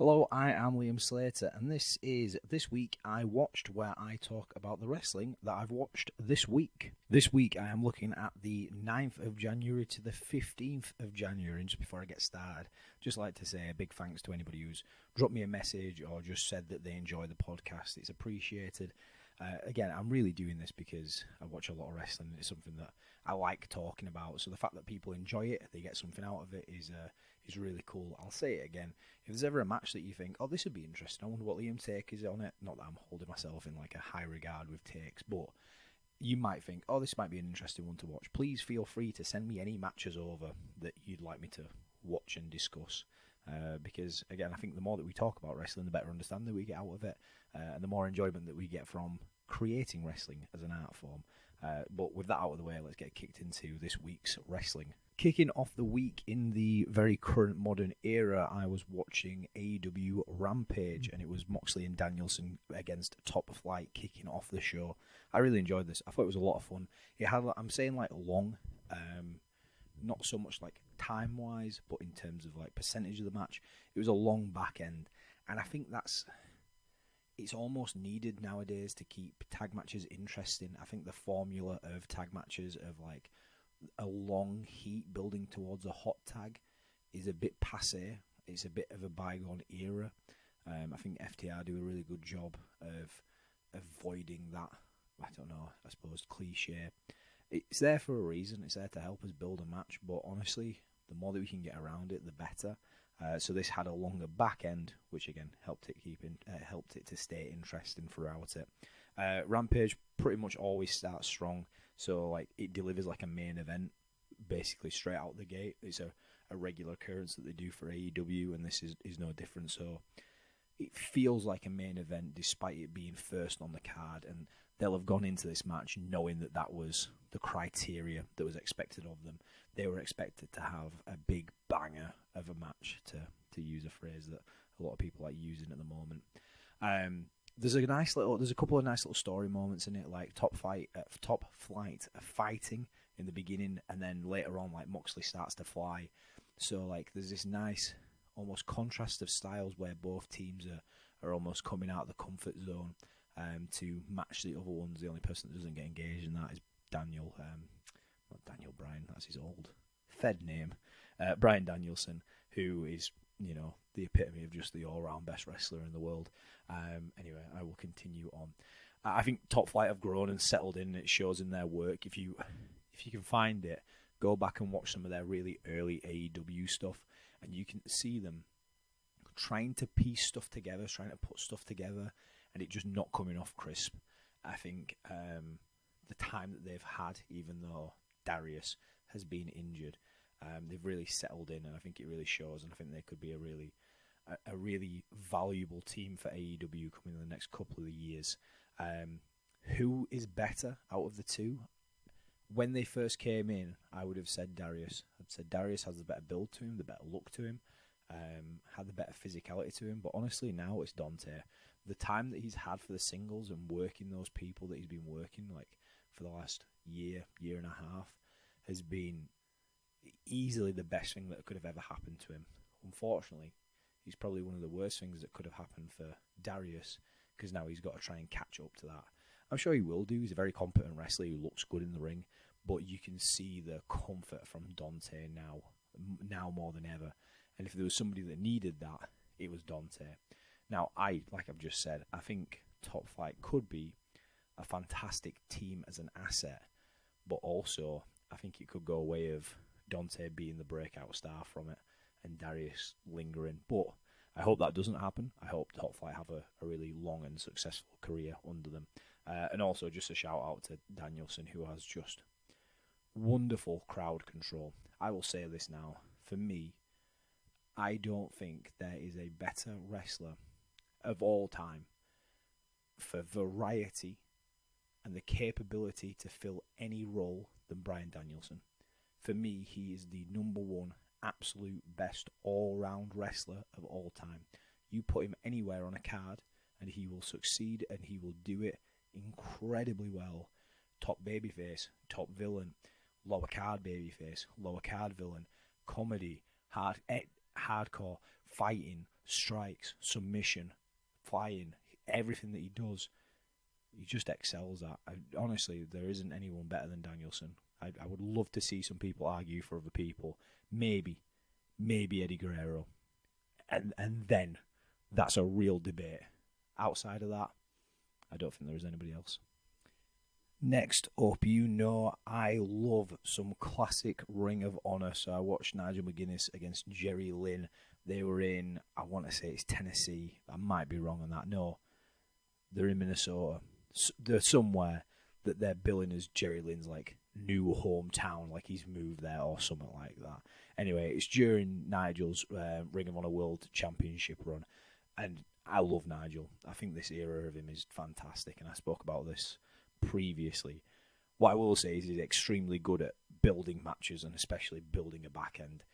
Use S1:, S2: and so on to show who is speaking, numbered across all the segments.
S1: Hello, I am Liam Slater, and this week I watched, where I talk about the wrestling that I've watched this week. This week I am looking at the 9th of January to the 15th of January, and just before I get started, just like to say a big thanks to anybody who's dropped me a message or just said that they enjoy the podcast. It's appreciated. Again, I'm really doing this because I watch a lot of wrestling, and it's something that I like talking about. So the fact that people enjoy it, they get something out of it, is really cool. I'll say it again. If there's ever a match that you think, oh, this would be interesting, I wonder what Liam's take is on it. Not that I'm holding myself in like a high regard with takes, but you might think, oh, this might be an interesting one to watch. Please feel free to send me any matches over that you'd like me to watch and discuss. Because, again, I think the more that we talk about wrestling, the better understanding we get out of it, and the more enjoyment that we get from creating wrestling as an art form. But with that out of the way, let's get kicked into this week's wrestling. Kicking off the week in the very current modern era, I was watching AEW Rampage, and it was Moxley and Danielson against Top Flight kicking off the show. I really enjoyed this. I thought it was a lot of fun. It had, I'm saying like long, not so much like time-wise, but in terms of like percentage of the match, it was a long back end, and I think it's almost needed nowadays to keep tag matches interesting. I think the formula of tag matches of like a long heat building towards a hot tag is a bit passé. It's a bit of a bygone era. I think FTR do a really good job of avoiding that, I don't know, I suppose, cliche. It's there for a reason. It's there to help us build a match, but honestly, the more that we can get around it, the better. So this had a longer back end, which again helped it to stay interesting throughout it. Rampage pretty much always starts strong, so like it delivers like a main event, basically straight out the gate. It's a regular occurrence that they do for AEW, and this is no different. So it feels like a main event, despite it being first on the card, and they'll have gone into this match knowing that that was the criteria that was expected of them. They were expected to have a big banger of a match, to use a phrase that a lot of people like using at the moment. There's a couple of nice little story moments in it, like Top Flight fighting in the beginning, and then later on, like Moxley starts to fly. So like there's this nice almost contrast of styles where both teams are almost coming out of the comfort zone to match the other ones. The only person that doesn't get engaged in that is Daniel, not Daniel Bryan, that's his old Fed name, Bryan Danielson, who is, you know, the epitome of just the all-round best wrestler in the world. Anyway, I will continue on. I think Top Flight have grown and settled in. It shows in their work. If you can find it, go back and watch some of their really early AEW stuff, and you can see them trying to piece stuff together, trying to put stuff together, and it just not coming off crisp. I think the time that they've had, even though Darius has been injured, they've really settled in, and I think it really shows, and I think they could be a really valuable team for AEW coming in the next couple of years. Who is better out of the two? When they first came in, I would have said Darius. I'd said Darius has the better build to him, the better look to him, had the better physicality to him, but honestly now it's Dante. The time that he's had for the singles and working those people that he's been working like for the last year and a half has been easily the best thing that could have ever happened to him. Unfortunately, he's probably one of the worst things that could have happened for Darius, because now he's got to try and catch up to that. I'm sure he will do. He's a very competent wrestler who looks good in the ring, but you can see the comfort from Dante now more than ever. And if there was somebody that needed that, it was Dante. Now, like I've just said, I think Top Flight could be a fantastic team as an asset, but also I think it could go a way of Dante being the breakout star from it and Darius lingering. But I hope that doesn't happen. I hope Top Flight have a really long and successful career under them. And also just a shout out to Danielson, who has just wonderful crowd control. I will say this now. For me, I don't think there is a better wrestler of all time for variety and the capability to fill any role than Bryan Danielson. For me, he is the number one absolute best all-round wrestler of all time. You put him anywhere on a card and he will succeed, and he will do it incredibly well. Top babyface, top villain, lower card babyface, lower card villain, comedy, hardcore, fighting, strikes, submission, flying, everything that he does, he just excels at. Honestly, there isn't anyone better than Danielson. I would love to see some people argue for other people. Maybe Eddie Guerrero. And then that's a real debate. Outside of that, I don't think there is anybody else. Next up, I love some classic Ring of Honor. So I watched Nigel McGuinness against Jerry Lynn. They were in, I want to say it's Tennessee. I might be wrong on that. No, they're in Minnesota. They're somewhere that they're billing as Jerry Lynn's like new hometown, like he's moved there or something like that. Anyway, it's during Nigel's Ring of Honor World Championship run, and I love Nigel. I think this era of him is fantastic, and I spoke about this previously. What I will say is he's extremely good at building matches, and especially building a back end.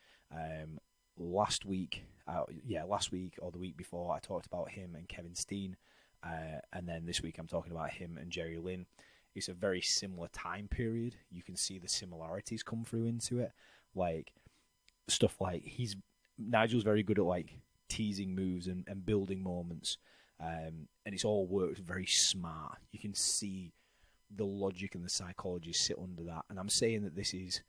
S1: Last week or the week before, I talked about him and Kevin Steen, and then this week I'm talking about him and Jerry Lynn. It's a very similar time period. You can see the similarities come through into it, like stuff like Nigel's very good at like teasing moves and building moments, and it's all worked very smart. You can see the logic and the psychology sit under that, and I'm saying that this is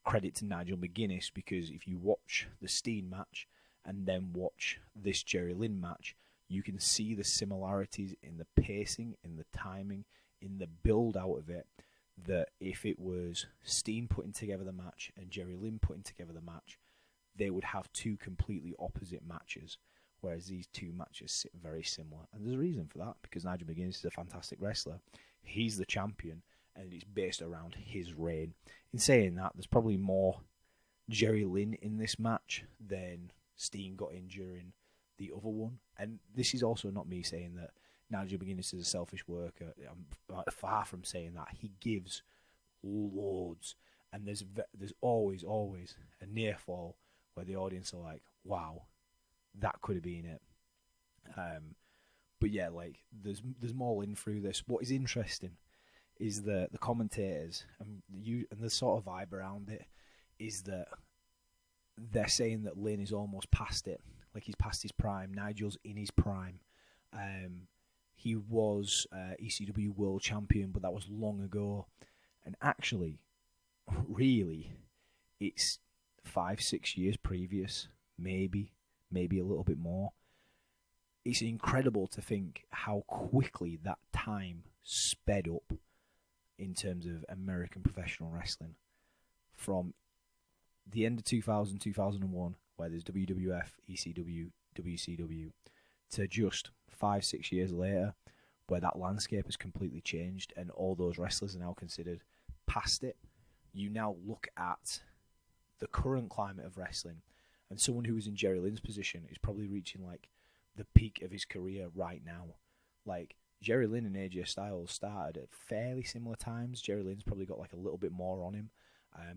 S1: credit to Nigel McGuinness, because if you watch the Steen match and then watch this Jerry Lynn match, you can see the similarities in the pacing, in the timing, in the build out of it, that if it was Steen putting together the match and Jerry Lynn putting together the match, they would have two completely opposite matches, whereas these two matches sit very similar. And there's a reason for that, because Nigel McGuinness is a fantastic wrestler. He's the champion, and it's based around his reign. In saying that, there's probably more Jerry Lynn in this match than Steen got in during the other one. And this is also not me saying that Nigel McGuinness is a selfish worker. I'm far from saying that. He gives loads, and there's always a near fall where the audience are like, wow, that could have been it. But yeah, like there's more in through this. What is interesting is that the commentators and the sort of vibe around it is that they're saying that Lynn is almost past it, like he's past his prime. Nigel's in his prime. He was ECW World Champion, but that was long ago. And actually, really, it's 5-6 years previous, maybe a little bit more. It's incredible to think how quickly that time sped up in terms of American professional wrestling. From the end of 2000, 2001, where there's WWF, ECW, WCW, to just 5-6 years later, where that landscape has completely changed and all those wrestlers are now considered past it. You now look at the current climate of wrestling, and someone who was in Jerry Lynn's position is probably reaching like the peak of his career right now. Like Jerry Lynn and AJ Styles started at fairly similar times. Jerry Lynn's probably got like a little bit more on him,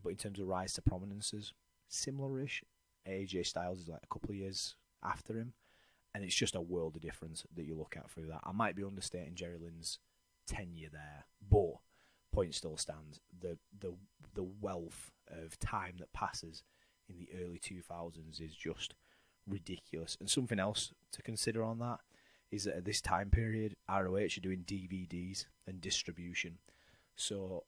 S1: but in terms of rise to prominences, similar-ish. AJ Styles is like a couple of years after him, and it's just a world of difference that you look at through that. I might be understating Jerry Lynn's tenure there, but point still stands. The wealth of time that passes in the early 2000s is just ridiculous. And something else to consider on that is that at this time period, ROH are doing DVDs and distribution. So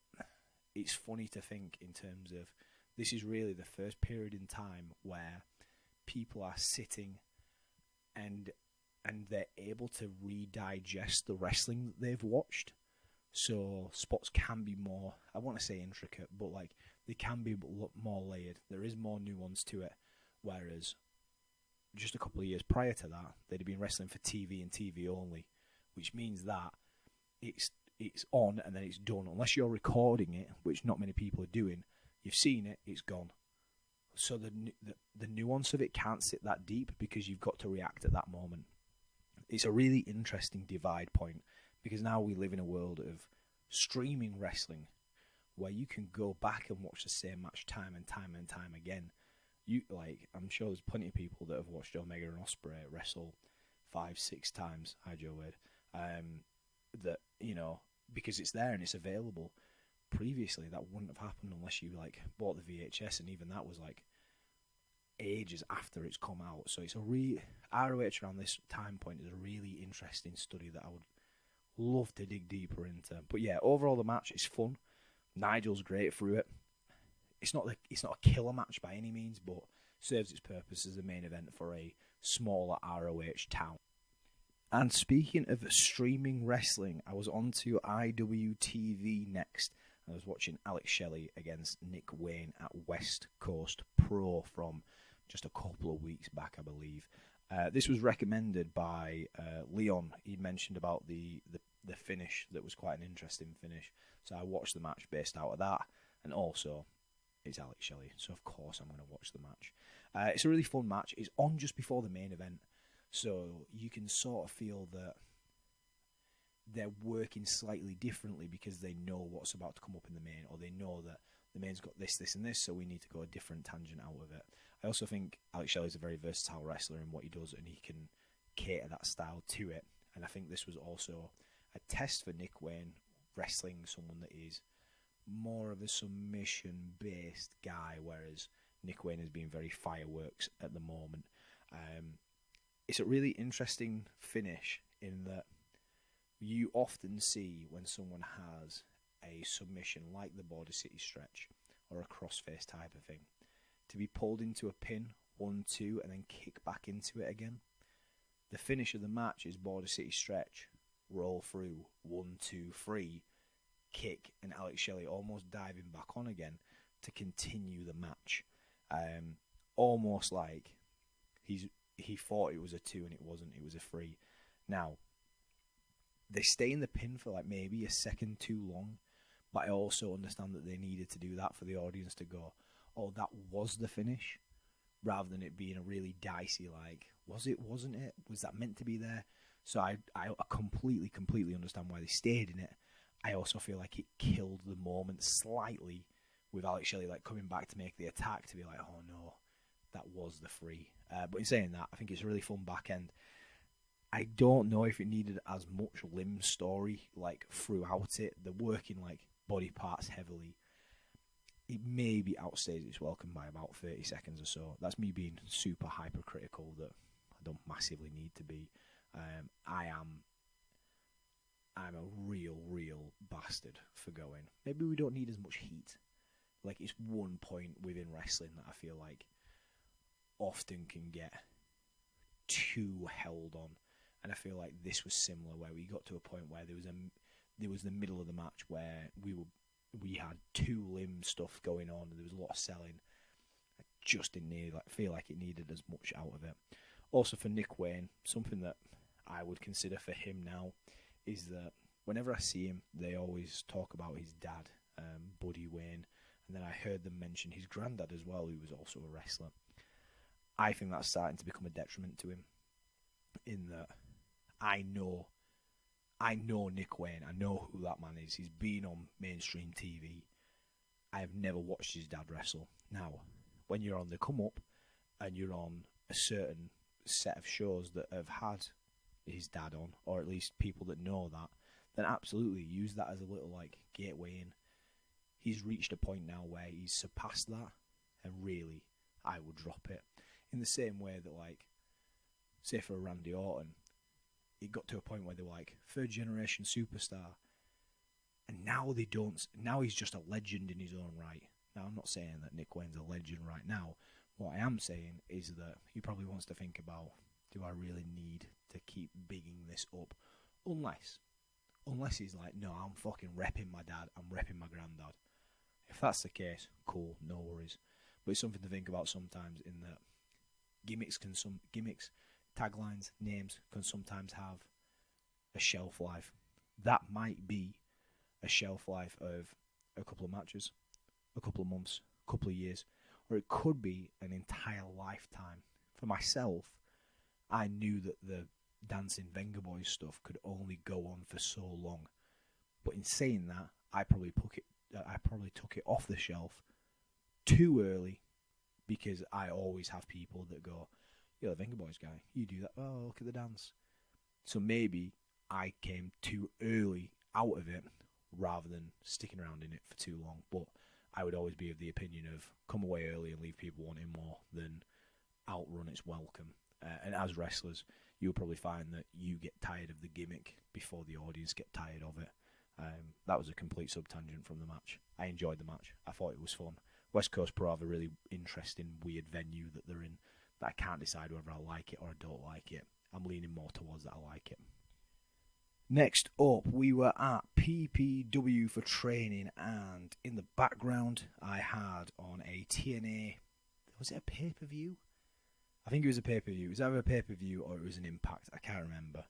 S1: it's funny to think in terms of this is really the first period in time where people are sitting and they're able to redigest the wrestling that they've watched. So spots can be more, I want to say intricate, but like they can be more layered. There is more nuance to it, whereas just a couple of years prior to that, they'd have been wrestling for TV and TV only, which means that it's on and then it's done. Unless you're recording it, which not many people are doing, you've seen it, it's gone. So the nuance of it can't sit that deep because you've got to react at that moment. It's a really interesting divide point because now we live in a world of streaming wrestling where you can go back and watch the same match time and time and time again. I'm sure there's plenty of people that have watched Omega and Ospreay wrestle 5-6 times. Hi, Joe Wade. That because it's there and it's available. Previously, that wouldn't have happened unless you bought the VHS, and even that was ages after it's come out. So it's ROH around this time point is a really interesting study that I would love to dig deeper into. But yeah, overall the match is fun. Nigel's great through it. It's not a killer match by any means, but serves its purpose as a main event for a smaller ROH town. And speaking of streaming wrestling, I was on to IWTV next. I was watching Alex Shelley against Nick Wayne at West Coast Pro from just a couple of weeks back, I believe. This was recommended by Leon. He'd mentioned about the finish that was quite an interesting finish. So I watched the match based out of that. And also, it's Alex Shelley, so of course I'm going to watch the match. It's a really fun match. It's on just before the main event, so you can sort of feel that they're working slightly differently because they know what's about to come up in the main, or they know that the main's got this, this, and this, so we need to go a different tangent out of it. I also think Alex Shelley is a very versatile wrestler in what he does, and he can cater that style to it. And I think this was also a test for Nick Wayne, wrestling someone that is more of a submission-based guy, whereas Nick Wayne has been very fireworks at the moment. It's a really interesting finish in that you often see when someone has a submission like the Border City stretch or a crossface type of thing, to be pulled into a pin, 1-2, and then kick back into it again. The finish of the match is Border City stretch, roll through, 1-2-3, kick, and Alex Shelley almost diving back on again to continue the match. Almost like he thought it was a 2 and it wasn't, it was a 3. Now, they stay in the pin for like maybe a second too long, but I also understand that they needed to do that for the audience to go, oh, that was the finish, rather than it being a really dicey, like, was it, wasn't it? Was that meant to be there? So I completely understand why they stayed in it. I also feel like it killed the moment slightly with Alex Shelley like coming back to make the attack, to be like, oh no, that was the 3. But in saying that, I think it's a really fun back end. I don't know if it needed as much limb story like throughout it. They're working like body parts heavily. It maybe outstays its welcome by about 30 seconds or so. That's me being super hypercritical that I don't massively need to be. I'm a real bastard for going, maybe we don't need as much heat. Like, it's one point within wrestling that I feel like often can get too held on. And I feel like this was similar, where we got to a point where there was the middle of the match where we had two limb stuff going on and there was a lot of selling. I just didn't feel like it needed as much out of it. Also for Nick Wayne, something that I would consider for him now is that whenever I see him, they always talk about his dad, Buddy Wayne, and then I heard them mention his granddad as well, who was also a wrestler. I think that's starting to become a detriment to him, in that I know Nick Wayne. I know who that man is. He's been on mainstream TV. I have never watched his dad wrestle. Now, when you're on the come up and you're on a certain set of shows that have had his dad on, or at least people that know that, then absolutely use that as a little like gateway in. He's reached a point now where he's surpassed that, and really, I would drop it. In the same way that, like, say for Randy Orton, it got to a point where they were like, third generation superstar, and now they don't. Now he's just a legend in his own right. Now, I'm not saying that Nick Wayne's a legend right now. What I am saying is that he probably wants to think about, do I really need to keep bigging this up? Unless he's like, no, I'm fucking repping my dad, I'm repping my granddad. If that's the case, cool, no worries. But it's something to think about sometimes, in that gimmicks, taglines, names can sometimes have a shelf life. That might be a shelf life of a couple of matches, a couple of months, a couple of years, or it could be an entire lifetime. For myself, I knew that the Dancing Venga Boys stuff could only go on for so long. But in saying that, I probably took it off the shelf too early, because I always have people that go, you're the Venga Boys guy, you do that, oh, look at the dance. So maybe I came too early out of it rather than sticking around in it for too long. But I would always be of the opinion of come away early and leave people wanting more than outrun its welcome. And as wrestlers, you'll probably find that you get tired of the gimmick before the audience get tired of it. That was a complete subtangent from the match. I enjoyed the match. I thought it was fun. West Coast Pro have a really interesting, weird venue that they're in that I can't decide whether I like it or I don't like it. I'm leaning more towards that I like it. Next up, we were at PPW for training, and in the background, I had on a TNA. Was it a pay-per-view? I think it was a pay-per-view. It was either a pay-per-view or it was an Impact. I can't remember.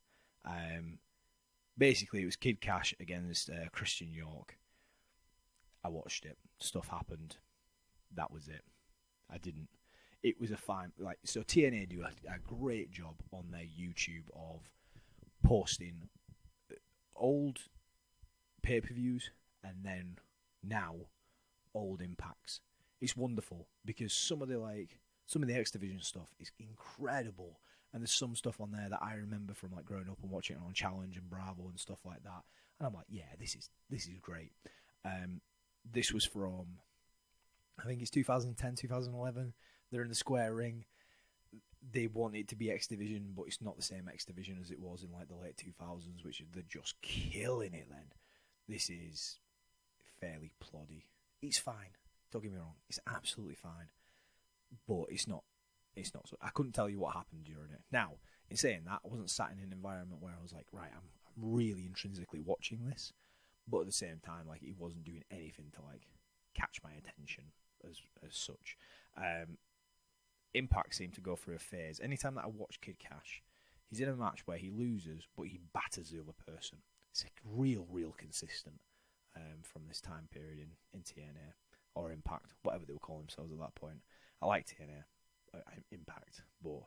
S1: Basically, it was Kid Cash against Christian York. I watched it. Stuff happened. That was it. I didn't. It was a fine... So TNA do a great job on their YouTube of posting old pay-per-views and then now old Impacts. It's wonderful because some of the X Division stuff is incredible, and there's some stuff on there that I remember from like growing up and watching it on Challenge and Bravo and stuff like that, and I'm like, yeah, this is great. This was from, I think it's 2010, 2011. They're in the square ring. They want it to be X Division, but it's not the same X Division as it was in like the late 2000s, which they're just killing it then. This is fairly ploddy. It's fine. Don't get me wrong. It's absolutely fine. But it's not. So I couldn't tell you what happened during it. Now, in saying that, I wasn't sat in an environment where I was like, right, I'm really intrinsically watching this. But at the same time, like, it wasn't doing anything to like catch my attention as such. Impact seemed to go through a phase. Anytime that I watch Kid Cash, he's in a match where he loses, but he batters the other person. It's like real consistent from this time period in TNA or Impact, whatever they would call themselves at that point. I like TNA, Impact, but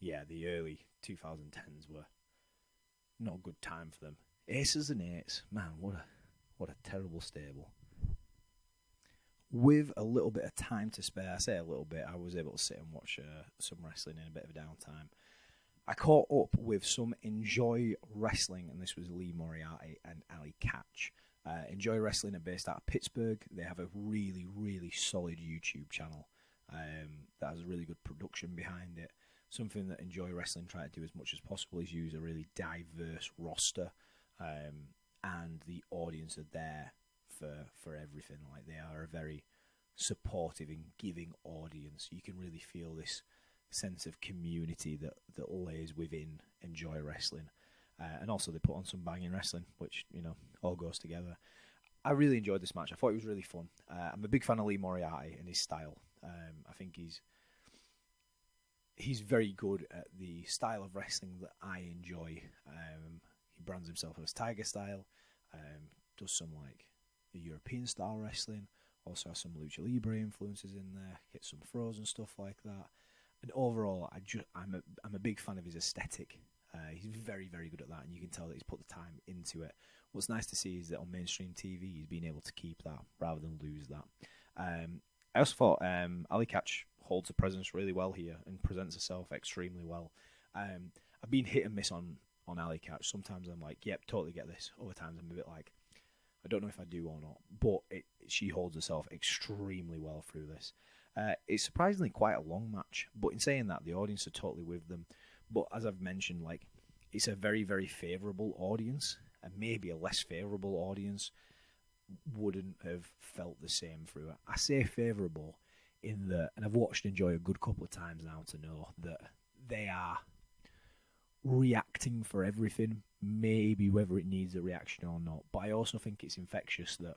S1: yeah, the early 2010s were not a good time for them. Aces and eights, man, what a terrible stable. With a little bit of time to spare, I say a little bit, I was able to sit and watch some wrestling in a bit of a downtime. I caught up with some Enjoy Wrestling, and this was Lee Moriarty and Ali Catch. Enjoy Wrestling are based out of Pittsburgh. They have a really, really solid YouTube channel that has a really good production behind it. Something that Enjoy Wrestling try to do as much as possible is use a really diverse roster, and the audience are there for everything. Like, they are a very supportive and giving audience. You can really feel this sense of community that lays within Enjoy Wrestling. And also they put on some banging wrestling, which, you know, all goes together. I really enjoyed this match. I thought it was really fun. I'm a big fan of Lee Moriarty and his style. I think he's very good at the style of wrestling that I enjoy. He brands himself as Tiger style, does some like the European style wrestling, also has some Lucha Libre influences in there, gets some throws and stuff like that. And overall, I'm a big fan of his aesthetic. He's very, very good at that, and you can tell that he's put the time into it. What's nice to see is that on mainstream TV, he's been able to keep that rather than lose that. I also thought Ali Catch holds a presence really well here and presents herself extremely well. I've been hit and miss on Ali Catch. Sometimes I'm like, yep, totally get this. Other times I'm a bit like, I don't know if I do or not. But she holds herself extremely well through this. It's surprisingly quite a long match, but in saying that, the audience are totally with them. But as I've mentioned, like, it's a very, very favourable audience, and maybe a less favourable audience wouldn't have felt the same through it. I say favourable in that, and I've watched Enjoy a good couple of times now to know that they are reacting for everything, maybe whether it needs a reaction or not. But I also think it's infectious that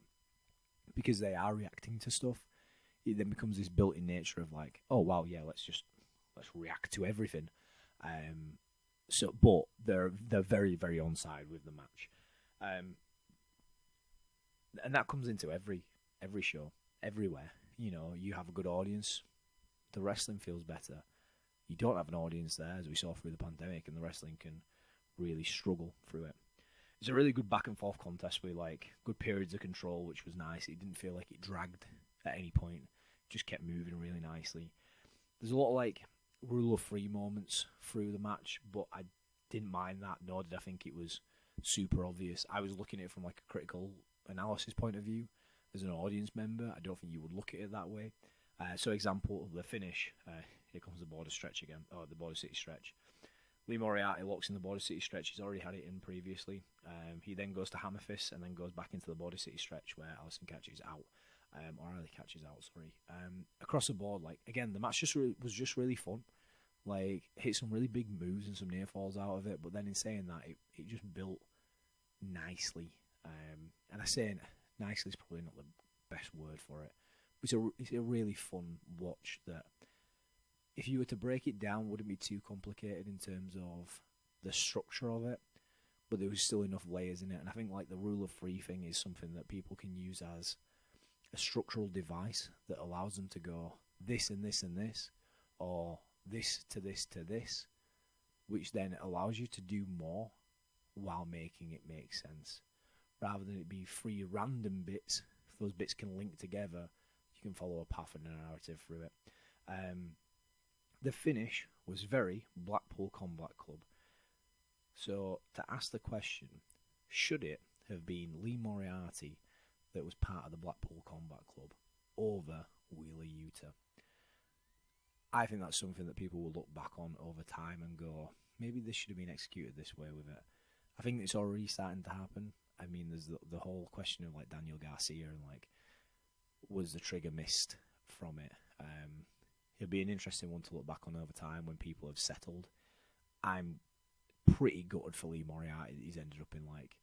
S1: because they are reacting to stuff, it then becomes this built-in nature of like, oh wow, yeah, let's react to everything. But they're very, very on side with the match, and that comes into every show, everywhere. You know, you have a good audience, the wrestling feels better. You don't have an audience there, as we saw through the pandemic, and the wrestling can really struggle through it. It's a really good back and forth contest with like good periods of control, which was nice. It didn't feel like it dragged at any point. It just kept moving really nicely. There's a lot of like rule of three moments through the match, but I didn't mind that, nor did I think it was super obvious. I was looking at it from like a critical analysis point of view. As an audience member, I don't think you would look at it that way. So example, the finish, Here comes the border stretch again. Oh, the border city stretch. Lee Moriarty locks in the border city stretch. He's already had it in previously. He then goes to hammer fist and then goes back into the border city stretch where Allison catches out. Or Riley catches out, sorry. Across the board, like, again, the match was just really fun. Like, hit some really big moves and some near falls out of it, but then in saying that, it just built nicely. And I say nicely is probably not the best word for it. It's a really fun watch that, if you were to break it down, wouldn't be too complicated in terms of the structure of it, but there was still enough layers in it. And I think like the rule of three thing is something that people can use as a structural device that allows them to go this and this and this, or this to this to this, which then allows you to do more while making it make sense. Rather than it be three random bits, if those bits can link together, you can follow a path and a narrative through it. The finish was very Blackpool Combat Club. So, to ask the question, should it have been Lee Moriarty that was part of the Blackpool Combat Club over Wheeler Yuta? I think that's something that people will look back on over time and go, maybe this should have been executed this way with it. I think it's already starting to happen. I mean, there's the whole question of like Daniel Garcia and like, was the trigger missed from it? It'll be an interesting one to look back on over time when people have settled. I'm pretty gutted for Lee Moriarty that he's ended up in like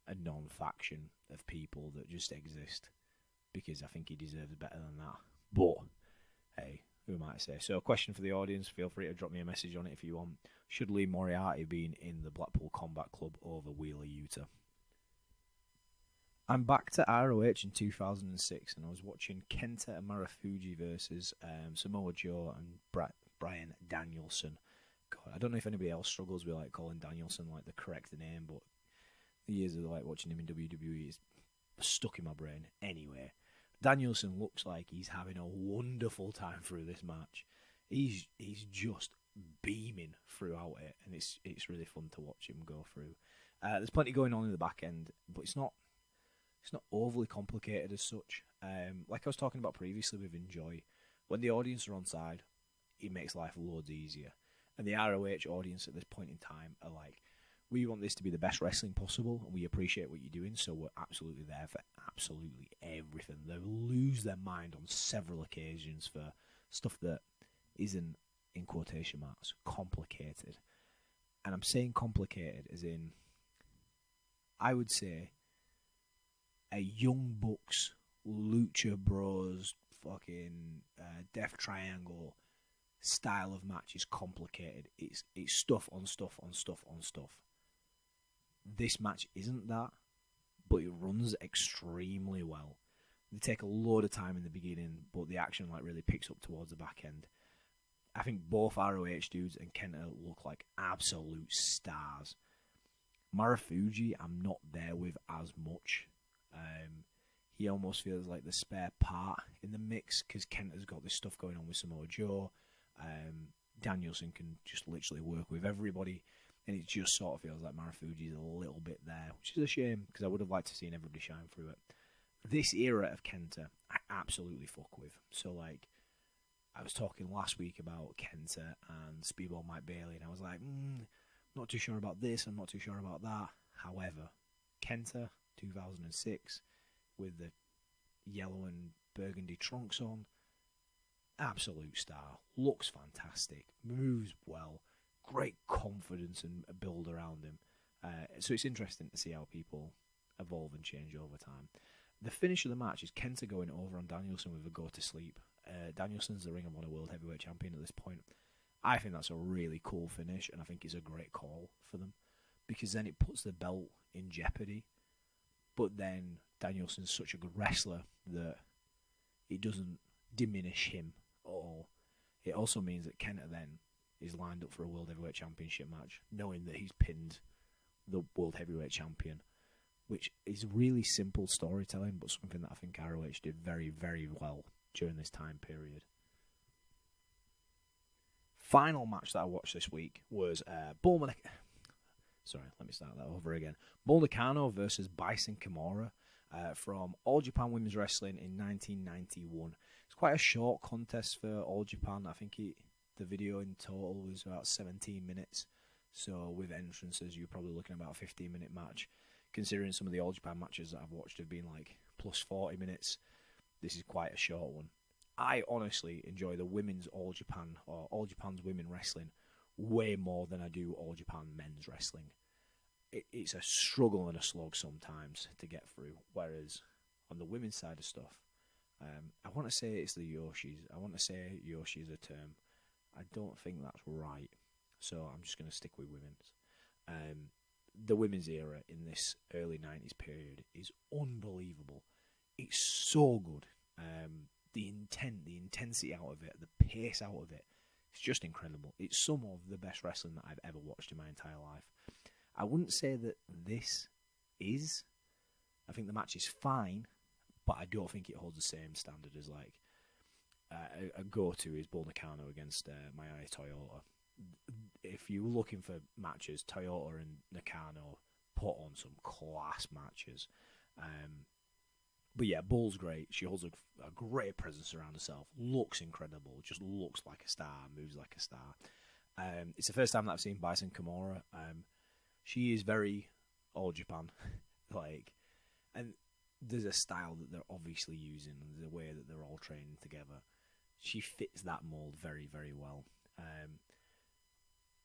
S1: a non-faction of people that just exist, because I think he deserves better than that. But hey, who am I to say? So, a question for the audience. Feel free to drop me a message on it if you want. Should Lee Moriarty have been in the Blackpool Combat Club over Wheeler Yuta? I'm back to ROH in 2006, and I was watching Kenta and Marufuji versus Samoa Joe and Bryan Danielson. God, I don't know if anybody else struggles with like calling Danielson like the correct name, but the years of like watching him in WWE is stuck in my brain. Anyway, Danielson looks like he's having a wonderful time through this match. He's just beaming throughout it, and it's really fun to watch him go through. There's plenty going on in the back end, but it's not overly complicated as such. Like I was talking about previously with Enjoy, when the audience are on side, it makes life loads easier. And the ROH audience at this point in time are like, we want this to be the best wrestling possible, and we appreciate what you're doing, so we're absolutely there for absolutely everything. They lose their mind on several occasions for stuff that isn't, in quotation marks, complicated. And I'm saying complicated as in, I would say, a Young Bucks, Lucha Bros, fucking Death Triangle style of match is complicated. It's stuff on stuff on stuff on stuff. This match isn't that, but it runs extremely well. They take a load of time in the beginning, but the action like really picks up towards the back end. I think both ROH dudes and Kenta look like absolute stars. Marufuji, I'm not there with as much. He almost feels like the spare part in the mix because Kenta's got this stuff going on with Samoa Joe. Danielson can just literally work with everybody, and it just sort of feels like Marufuji's a little bit there, which is a shame because I would have liked to seen everybody shine through it. This era of Kenta, I absolutely fuck with. So, like, I was talking last week about Kenta and Speedball Mike Bailey, and I was like, not too sure about this, I'm not too sure about that. However, Kenta, 2006, with the yellow and burgundy trunks on, absolute star, looks fantastic, moves well, great confidence and build around him. So it's interesting to see how people evolve and change over time. The finish of the match is Kenta going over on Danielson with a go to sleep. Danielson's the Ring of Honor World Heavyweight Champion at this point. I think that's a really cool finish, and I think it's a great call for them because then it puts the belt in jeopardy. But then Danielson's such a good wrestler that it doesn't diminish him at all. It also means that Kenta then is lined up for a World Heavyweight Championship match, knowing that he's pinned the World Heavyweight Champion, which is really simple storytelling, but something that I think ROH did very, very well during this time period. Final match that I watched this week was Bull Nakano versus Bison Kimura. from All Japan Women's Wrestling in 1991. It's quite a short contest for All Japan. I think the video in total was about 17 minutes. So with entrances, you're probably looking at about a 15-minute match. Considering some of the All Japan matches that I've watched have been like plus 40 minutes, this is quite a short one. I honestly enjoy the women's All Japan, or All Japan's women wrestling, way more than I do All Japan men's wrestling. It's a struggle and a slog sometimes to get through, whereas on the women's side of stuff, I want to say it's the Yoshis. I want to say Yoshi is a term. I don't think that's right, so I'm just going to stick with women's. The women's era in this early 90s period is unbelievable. It's so good. The intensity out of it, the pace out of it, it's just incredible. It's some of the best wrestling that I've ever watched in my entire life. I wouldn't say that this is. I think the match is fine, but I don't think it holds the same standard as like a go-to is Bull Nakano against Mayai Toyota. If you're looking for matches, Toyota and Nakano put on some class matches. But yeah, Bull's great. She holds a great presence around herself. Looks incredible. Just looks like a star. Moves like a star. It's the first time that I've seen Bison Kimura. She is very All Japan. And there's a style that they're obviously using, and the way that they're all training together. She fits that mold very, very well.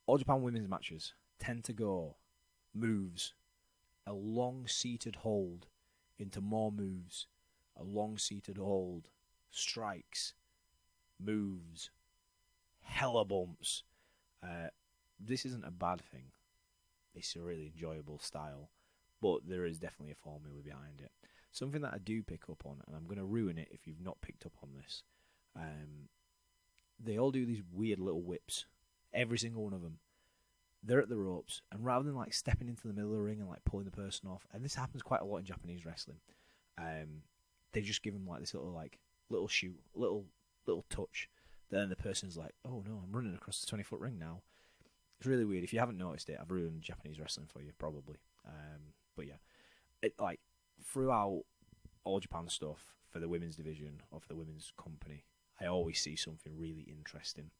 S1: All Japan women's matches tend to go moves, a long-seated hold into more moves, a long-seated hold, strikes, moves, hella bumps. This isn't a bad thing. It's a really enjoyable style, but there is definitely a formula behind it. Something that I do pick up on, and I'm going to ruin it if you've not picked up on this, they all do these weird little whips. Every single one of them. They're at the ropes, and rather than like stepping into the middle of the ring and like pulling the person off, and this happens quite a lot in Japanese wrestling, they just give them like this little shoot, little touch. Then the person's like, "Oh no, I'm running across the 20-foot ring now." It's really weird. If you haven't noticed it, I've ruined Japanese wrestling for you probably. But yeah, it like throughout All Japan stuff for the women's division or for the women's company, I always see something really interesting.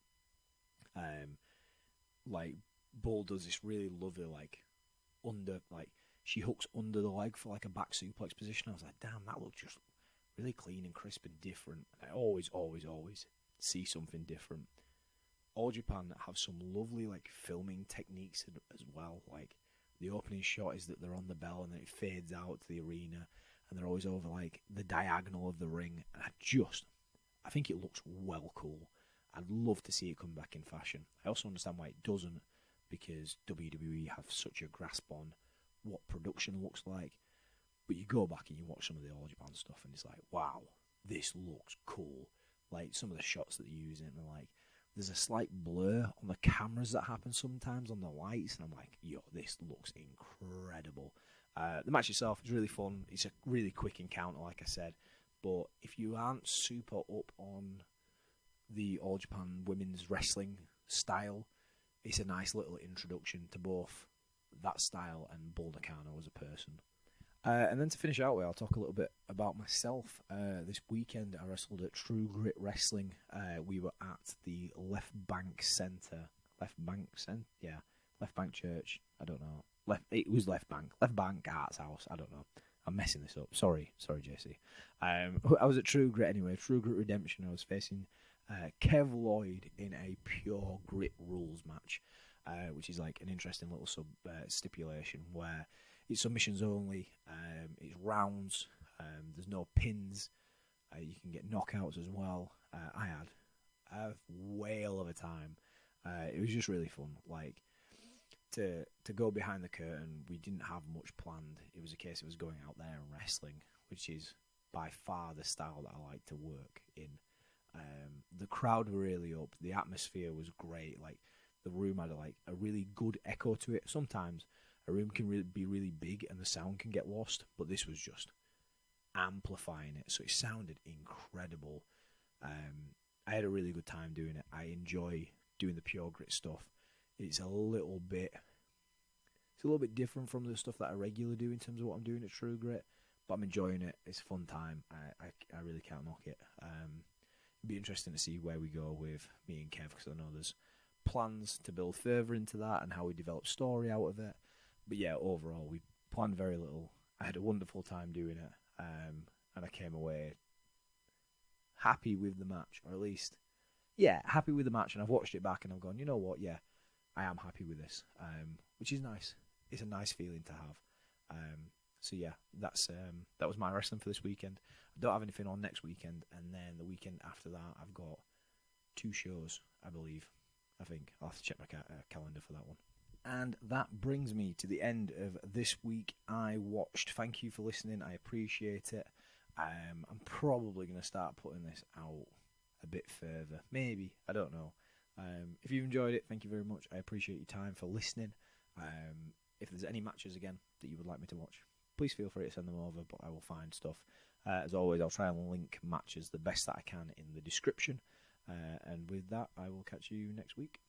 S1: Like Bull does this really lovely she hooks under the leg for like a back suplex position. I was like, damn, that looks just really clean and crisp and different. And I always see something different. All Japan have some lovely like filming techniques as well. Like the opening shot is that they're on the bell and then it fades out to the arena, and they're always over like the diagonal of the ring. And I think it looks well cool. I'd love to see it come back in fashion. I also understand why it doesn't, because WWE have such a grasp on what production looks like. But you go back and you watch some of the All Japan stuff and it's like, wow, this looks cool. Like some of the shots that they use in, and like there's a slight blur on the cameras that happen sometimes on the lights, and I'm like, yo, this looks incredible. The match itself is really fun. It's a really quick encounter, like I said. But if you aren't super up on the All Japan women's wrestling style, it's a nice little introduction to both that style and Bull Nakano as a person. And then to finish out with, I'll talk a little bit about myself. This weekend I wrestled at True Grit Wrestling. We were at the Left Bank Centre. Left Bank Church. I don't know. It was Left Bank Arts House. I don't know. I'm messing this up. Sorry, JC. I was at True Grit anyway. True Grit Redemption. I was facing Kev Lloyd in a pure grit rules match, which is like an interesting little stipulation where it's submissions only, it's rounds, there's no pins, you can get knockouts as well. I had a whale of a time. It was just really fun. Like to go behind the curtain, we didn't have much planned. It was a case of us going out there and wrestling, which is by far the style that I like to work in. The crowd were really up. The atmosphere was great. Like the room had a really good echo to it. Sometimes a room can be really big and the sound can get lost, but this was just amplifying it, so it sounded incredible. I had a really good time doing it. I enjoy doing the pure grit stuff. It's a little bit different from the stuff that I regularly do in terms of what I'm doing at True Grit, But I'm enjoying it. It's a fun time. I really can't knock it. It'd be interesting to see where we go with me and Kev, because I know there's plans to build further into that and how we develop story out of it. But yeah, overall, we planned very little. I had a wonderful time doing it, and I came away happy with the match, or at least, yeah, happy with the match. And I've watched it back and I've gone, you know what, yeah, I am happy with this, which is nice. It's a nice feeling to have. So yeah, that was my wrestling for this weekend. I don't have anything on next weekend, and then the weekend after that, I've got 2 shows, I believe. I think I'll have to check my calendar for that one. And that brings me to the end of this week I watched. Thank you for listening. I appreciate it. I'm probably going to start putting this out a bit further. Maybe. I don't know. If you've enjoyed it, thank you very much. I appreciate your time for listening. If there's any matches again that you would like me to watch, please feel free to send them over, but I will find stuff. As always, I'll try and link matches the best that I can in the description. And with that, I will catch you next week.